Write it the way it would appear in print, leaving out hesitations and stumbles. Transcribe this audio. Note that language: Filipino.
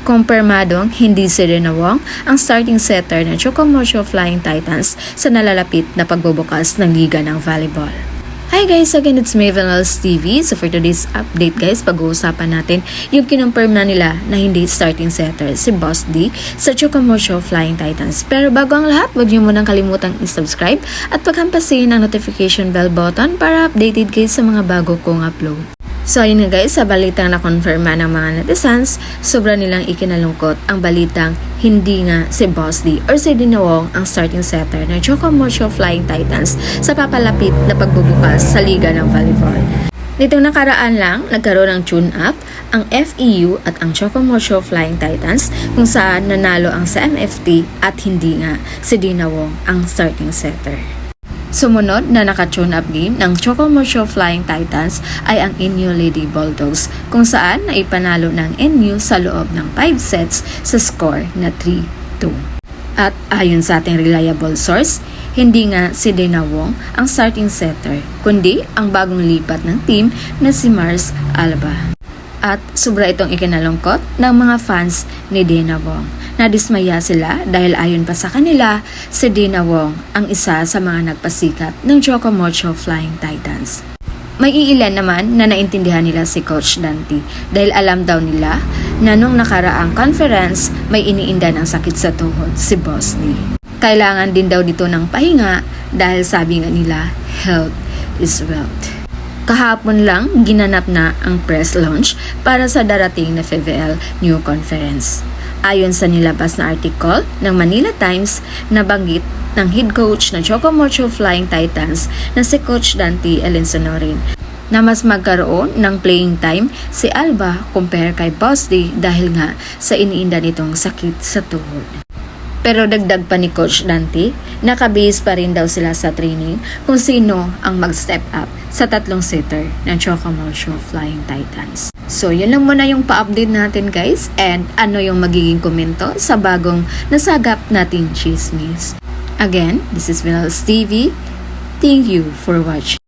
Kumpirmadong hindi si Rina Wong ang starting setter ng Chocomocho Flying Titans sa nalalapit na pagbubukas ng liga ng volleyball. Hi guys, again it's Mavenals TV. So for today's update guys, pag-uusapan natin yung kinumpirm na nila na hindi starting setter si Boss D sa Chocomocho Flying Titans. Pero bago ang lahat, huwag niyo munang kalimutang i-subscribe at paghampasin ang notification bell button para updated kayo sa mga bago kong upload. So ayun nga guys, sa balitang na-confirma ng mga netizens, sobra nilang ikinalungkot ang balitang hindi nga si Boss D or si Rina Wong ang starting setter ng Chocomocho Flying Titans sa papalapit na pagbubukas sa liga ng volleyball. Nitong nakaraan lang, nagkaroon ng tune-up ang FEU at ang Chocomocho Flying Titans kung saan nanalo ang CMFT at hindi nga si Rina Wong ang starting setter. Sumunod na naka-tune-up game ng Chocomocho Flying Titans ay ang NU Lady Bulldogs kung saan naipanalo ng NU sa loob ng 5 sets sa score na 3-2. At ayon sa ating reliable source, hindi nga si Rina Wong ang starting setter kundi ang bagong lipat ng team na si Mars Alba. At sobra itong ikinalungkot ng mga fans ni Rina Wong. Nadismaya sila dahil ayon pa sa kanila, si Rina Wong ang isa sa mga nagpasikat ng Chocomocho Flying Titans. May iilan naman na naintindihan nila si Coach Dante dahil alam daw nila na nung nakaraang conference may iniinda ng sakit sa tuhod si Boss D. Kailangan din daw dito ng pahinga dahil sabi nga nila, health is wealth. Kahapon lang, ginanap na ang press launch para sa darating na FVL New Conference. Ayon sa nilabas na article ng Manila Times, nabanggit ng head coach ng Chocomocho Flying Titans na si Coach Dante Elensonorin na mas magkaroon ng playing time si Alba compare kay Boss D dahil nga sa iniinda nitong sakit sa tuhod. Pero dagdag pa ni Coach Dante, nakabase pa rin daw sila sa training kung sino ang mag-step up sa tatlong setter ng Chocomocho Flying Titans. So yun lang muna yung pa-update natin guys, and ano yung magiging komento sa bagong nasagap nating chismis. Again, this is Mavenals TV. Thank you for watching.